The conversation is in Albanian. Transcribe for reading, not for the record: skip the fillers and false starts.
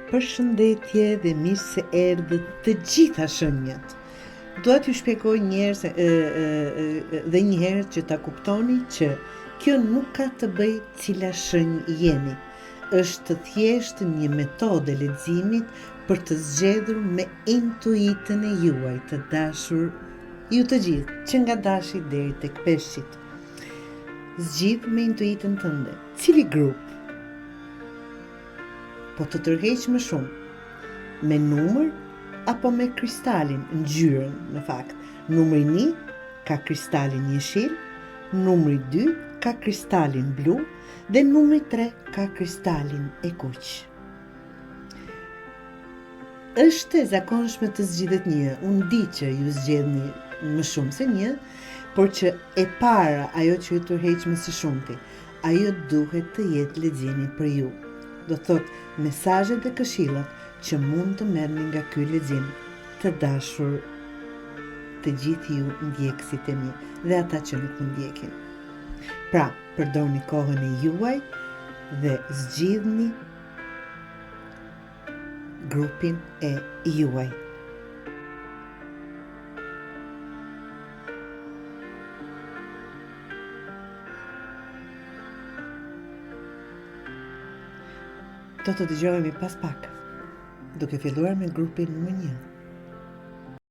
Përshëndetje dhe mirë se erdhët të gjitha shënjët. Dua t'ju shpjegoj dhe njëherë që ta kuptoni që kjo nuk ka të bëjë cila shenjë jeni. Është thjesht një metodë leximit për të zgjedhur me intuitën e juaj të dashur, ju të gjithë, që nga dashi deri tek peshqit. Zgjidh me intuitën tënde. Cili grup po të tërheq më shumë, me numër apo me kristalin, ngjyrën në fakt. Numri 1 ka kristalin jeshil, numri 2 ka kristalin blu dhe numri 3 ka kristalin e kuq. Është e zakonshme të zgjidhet një. Unë di që ju zgjedhni më shumë se një, por që e para, ajo që ju tërheq më së shumti, ajo duhet të jetë leximi për ju. Do thotë mesazhet dhe këshillat që mund të merrni nga ky lexim, të dashur të gjithë ju ndjekësit e mi dhe ata që nuk më ndjekin. Pra, përdorni kohën e juaj dhe zgjidhni grupin e juaj. Do të dëgjohemi pas pak, duke filluar me grupin numër 1.